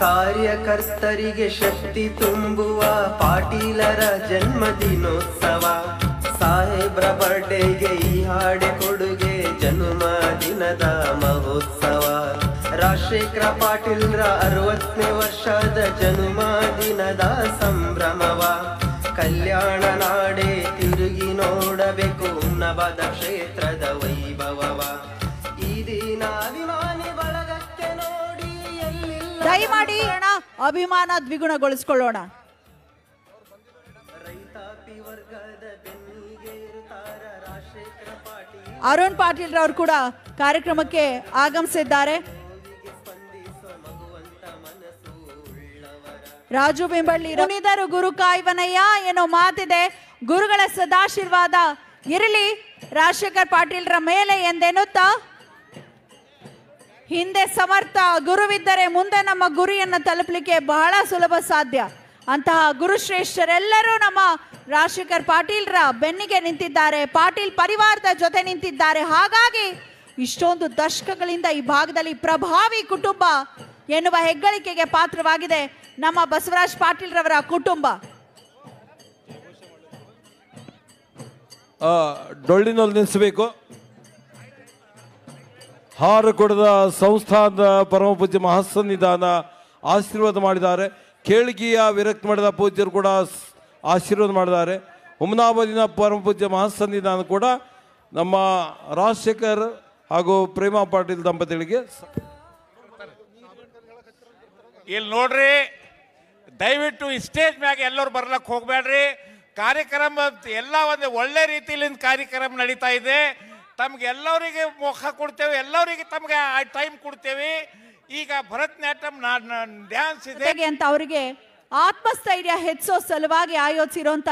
ಕಾರ್ಯಕರ್ತರಿಗೆ ಶಕ್ತಿ ತುಂಬುವ ಪಾಟೀಲರ ಜನ್ಮದಿನೋತ್ಸವ. ಸಾಹೇಬ್ರ ಬರ್ಡೇಗೆ ಈ ಹಾಡೆ ಕೊಡುಗೆ ಜನ್ಮದಿನದ ಮಹೋತ್ಸವ. ರಾಜಶೇಖರ ಪಾಟೀಲ್ರ 60ನೇ ವರ್ಷದ ಜನ್ಮದಿನದ ಸಂಭ್ರಮವ. ಕಲ್ಯಾಣ ನಾಡೆ ತಿರುಗಿ ನೋಡಬೇಕು ನವದ ಕ್ಷೇತ್ರದ ವೈಭವವ. ಈ ದಿನ ಅಭಿಮಾನಿ ಬಳಗಕ್ಕೆ ನೋಡಿ ದಯಮಾಡಿ ಅಭಿಮಾನ ದ್ವಿಗುಣಗೊಳಿಸಿಕೊಳ್ಳೋಣ. ರೈತಾಪಿ ವರ್ಗದ ಬೆನ್ನಿಗೆ ಇರುತ್ತಾರ ರಾಜಶೇಖರ ಪಾಟೀಲ್. ಅರುಣ್ ಪಾಟೀಲ್ ರವರು ಕೂಡ ಕಾರ್ಯಕ್ರಮಕ್ಕೆ ಆಗಮಿಸಿದ್ದಾರೆ. ರಾಜು ಬೆಂಬಳ್ಳಿ ಮುನಿದರು ಗುರು ಕಾಯ್ವನಯ್ಯ ಏನೋ ಮಾತಿದೆ. ಗುರುಗಳ ಸದಾಶೀರ್ವಾದ ಇರಲಿ ರಾಜಶೇಖರ ಪಾಟೀಲ್ರ ಮೇಲೆ ಎಂದೆನ್ನುತ್ತಾ, ಹಿಂದೆ ಸಮರ್ಥ ಗುರುವಿದ್ದರೆ ಮುಂದೆ ನಮ್ಮ ಗುರಿಯನ್ನು ತಲುಪಲಿಕ್ಕೆ ಬಹಳ ಸುಲಭ ಸಾಧ್ಯ. ಅಂತಹ ಗುರುಶ್ರೇಷ್ಠರೆಲ್ಲರೂ ನಮ್ಮ ರಾಜಶೇಖರ ಪಾಟೀಲ್ರ ಬೆನ್ನಿಗೆ ನಿಂತಿದ್ದಾರೆ, ಪಾಟೀಲ್ ಪರಿವಾರದ ಜೊತೆ ನಿಂತಿದ್ದಾರೆ. ಹಾಗಾಗಿ ಇಷ್ಟೊಂದು ದಶಕಗಳಿಂದ ಈ ಭಾಗದಲ್ಲಿ ಪ್ರಭಾವಿ ಕುಟುಂಬ ಎನ್ನುವ ಹೆಗ್ಗಳಿಕೆಗೆ ಪಾತ್ರವಾಗಿದೆ ನಮ್ಮ ಬಸವರಾಜ್ ಪಾಟೀಲ್ ರವರ ಕುಟುಂಬ. ಡೊಳ್ಳಿನಲ್ಲಿ ನಿಲ್ಲಿಸಬೇಕು. ಹಾರ ಕೊಡದ ಸಂಸ್ಥಾನದ ಪರಮ ಪೂಜ್ಯ ಮಹಾಸನ್ನಿಧಾನ ಆಶೀರ್ವಾದ ಮಾಡಿದ್ದಾರೆ. ಕೇಳಿಗೆಯ ವಿರಕ್ತ ಮಾಡಿದ ಪೂಜ್ಯರು ಕೂಡ ಆಶೀರ್ವಾದ ಮಾಡಿದ್ದಾರೆ. ಹುಮನಾಬಾದಿನ ಪರಮ ಪೂಜ್ಯ ಮಹಾಸನ್ನಿಧಾನ ಕೂಡ ನಮ್ಮ ರಾಜಶೇಖರ್ ಹಾಗೂ ಪ್ರೇಮಾ ಪಾಟೀಲ್ ದಂಪತಿಗಳಿಗೆ. ಇಲ್ಲಿ ನೋಡ್ರಿ, ದಯವಿಟ್ಟು ಈ ಸ್ಟೇಜ್ ಮ್ಯಾಗ ಎಲ್ಲರೂ ಬರ್ಲಕ್ಕೆ ಹೋಗ್ಬೇಡ್ರಿ. ಕಾರ್ಯಕ್ರಮ ಎಲ್ಲ ಒಂದು ಒಳ್ಳೆ ರೀತಿಯಿಂದ ಕಾರ್ಯಕ್ರಮ ನಡೀತಾ ಇದೆ. ತಮ್ಗೆ ಎಲ್ಲರಿಗೆ ಮುಖ ಕೊಡ್ತೇವೆ, ಎಲ್ಲರಿಗೆ ತಮ್ಗೆ ಟೈಮ್ ಕೊಡ್ತೇವೆ. ಈಗ ಭರತನಾಟ್ಯಂ ಡ್ಯಾನ್ಸ್ ಇದೆ ಅಂತ ಅವರಿಗೆ ಆತ್ಮಸ್ಥೈರ್ಯ ಹೆಚ್ಚೋ ಸಲುವಾಗಿ ಆಯೋಜಿಸಿರುವಂತ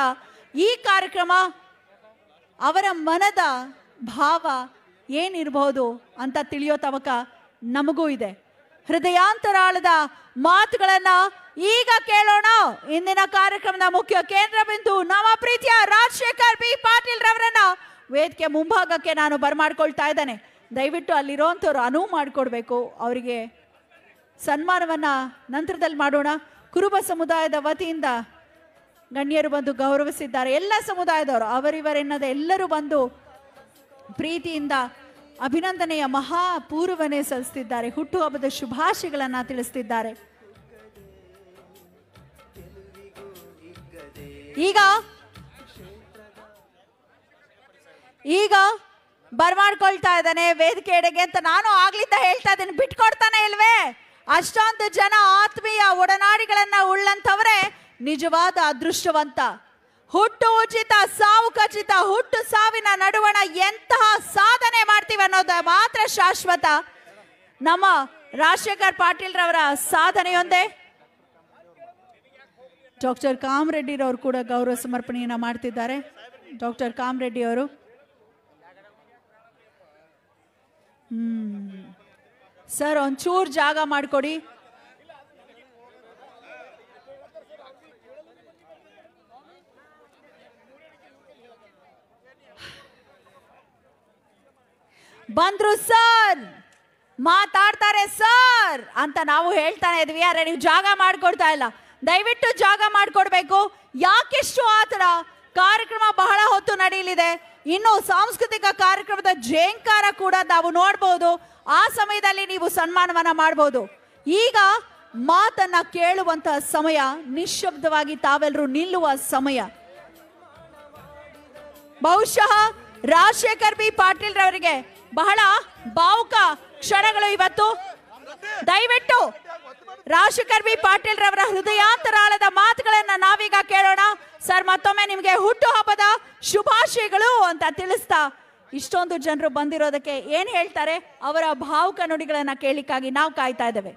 ಈ ಕಾರ್ಯಕ್ರಮ ಅವರ ಮನದ ಭಾವ ಏನಿರಬಹುದು ಅಂತ ತಿಳಿಯೋ ತವಕ ನಮಗೂ ಇದೆ. ಹೃದಯಾಂತರಾಳದ ಮಾತುಗಳನ್ನ ಈಗ ಕೇಳೋಣ. ಇಂದಿನ ಕಾರ್ಯಕ್ರಮದ ಮುಖ್ಯ ಕೇಂದ್ರ ಬಿಂದು ನಮ್ಮ ಪ್ರೀತಿಯ ರಾಜಶೇಖರ್ ಬಿ ಪಾಟೀಲ್ ರವರನ್ನ ವೇದಿಕೆ ಮುಂಭಾಗಕ್ಕೆ ನಾನು ಬರಮಾಡ್ಕೊಳ್ತಾ ಇದ್ದೇನೆ. ದಯವಿಟ್ಟು ಅಲ್ಲಿರೋಂಥವ್ರು ಅನುವು ಮಾಡಿಕೊಡ್ಬೇಕು. ಅವರಿಗೆ ಸನ್ಮಾನವನ್ನ ನಂತರದಲ್ಲಿ ಮಾಡೋಣ. ಕುರುಬ ಸಮುದಾಯದ ವತಿಯಿಂದ ಗಣ್ಯರು ಬಂದು ಗೌರವಿಸಿದ್ದಾರೆ. ಎಲ್ಲ ಸಮುದಾಯದವರು ಅವರಿವರೆನ್ನದ ಎಲ್ಲರೂ ಬಂದು ಪ್ರೀತಿಯಿಂದ ಅಭಿನಂದನೆಯ ಮಹಾಪೂರ್ವನೇ ಸಲ್ಲಿಸುತ್ತಿದ್ದಾರೆ. ಹುಟ್ಟುಹಬ್ಬದ ಶುಭಾಶಯಗಳನ್ನ ತಿಳಿಸುತ್ತಿದ್ದಾರೆ. ಈಗ ಬರ್ಮಾಡ್ಕೊಳ್ತಾ ಇದ್ದಾನೆ ವೇದಿಕೆ ಎಡೆಗೆ ಅಂತ ನಾನು ಆಗ್ಲಿಂದ ಹೇಳ್ತಾ ಇದ್ದೇನೆ. ಬಿಟ್ಕೊಡ್ತಾನೆ ಇಲ್ವೇ? ಅಷ್ಟೊಂದು ಜನ ಆತ್ಮೀಯ ಒಡನಾಡಿಗಳನ್ನ ಉಳ್ಳಂತವರೇ ನಿಜವಾದ ಅದೃಷ್ಟವಂತ. ಹುಟ್ಟು ಉಚಿತ, ಸಾವು ಖಚಿತ. ಹುಟ್ಟು ಸಾವಿನ ನಡುವಣ ಎಂತಹ ಸಾಧನೆ ಮಾಡ್ತೀವಿ ಅನ್ನೋದು ಮಾತ್ರ ಶಾಶ್ವತ. ನಮ್ಮ ರಾಜಶೇಖರ್ ಪಾಟೀಲ್ ರವರ ಸಾಧನೆಯೊಂದೇ. ಡಾಕ್ಟರ್ ಕಾಮರೆಡ್ಡಿ ರವರು ಕೂಡ ಗೌರವ ಸಮರ್ಪಣೆಯನ್ನ ಮಾಡ್ತಿದ್ದಾರೆ. ಡಾಕ್ಟರ್ ಕಾಮರೆಡ್ಡಿ ಅವರು ಸರ್ ಒಂಚೂರು ಜಾಗ ಮಾಡಿಕೊಡಿ. ಬಂದ್ರು ಸರ್, ಮಾತಾಡ್ತಾರೆ ಸರ್ ಅಂತ ನಾವು ಹೇಳ್ತಾನೆ ಇದ್ವಿ. ಯಾರ ನೀವು ಜಾಗ ಮಾಡ್ಕೊಡ್ತಾ ಇಲ್ಲ. ದಯವಿಟ್ಟು ಜಾಗ ಮಾಡ್ಕೊಡ್ಬೇಕು. ಯಾಕೆಷ್ಟು ಆತರ? ಕಾರ್ಯಕ್ರಮ ಬಹಳ ಹೊತ್ತು ನಡೆಯಲಿದೆ. ಇನ್ನು ಸಾಂಸ್ಕೃತಿಕ ಕಾರ್ಯಕ್ರಮದ ಜೇಂಕಾರ ಕೂಡ ನಾವು ನೋಡಬಹುದು. ಆ ಸಮಯದಲ್ಲಿ ನೀವು ಸನ್ಮಾನವನ್ನ ಮಾಡಬಹುದು. ಈಗ ಮಾತನ್ನ ಕೇಳುವಂತಹ ಸಮಯ, ನಿಶ್ಶಬ್ದವಾಗಿ ತಾವೆಲ್ಲರೂ ನಿಲ್ಲುವ ಸಮಯ. ಬಹುಶಃ ರಾಜಶೇಖರ್ ಬಿ ಪಾಟೀಲ್ ರವರಿಗೆ ಬಹಳ ಭಾವುಕ ಕ್ಷಣಗಳು ಇವತ್ತು. ದಯವಿಟ್ಟು ರಾಜಶೇಖರ್ ಬಿ ಪಾಟೀಲ್ ರವರ ಹೃದಯಾಂತರಾಳದ ಮಾತುಗಳನ್ನ ನಾವೀಗ ಕೇಳೋಣ. ಸರ್, ಮತ್ತೊಮ್ಮೆ ನಿಮಗೆ ಹುಟ್ಟು ಹಬ್ಬದ ಶುಭಾಶಯಗಳು ಅಂತ ತಿಳಿಸ್ತಾ ಇಷ್ಟೊಂದು ಜನರು ಬಂದಿರೋದಕ್ಕೆ ಏನ್ ಹೇಳ್ತಾರೆ ಅವರ ಭಾವುಕ ನುಡಿಗಳನ್ನ ಕೇಳಿಕ್ಕಾಗಿ ನಾವು ಕಾಯ್ತಾ ಇದ್ದೇವೆ.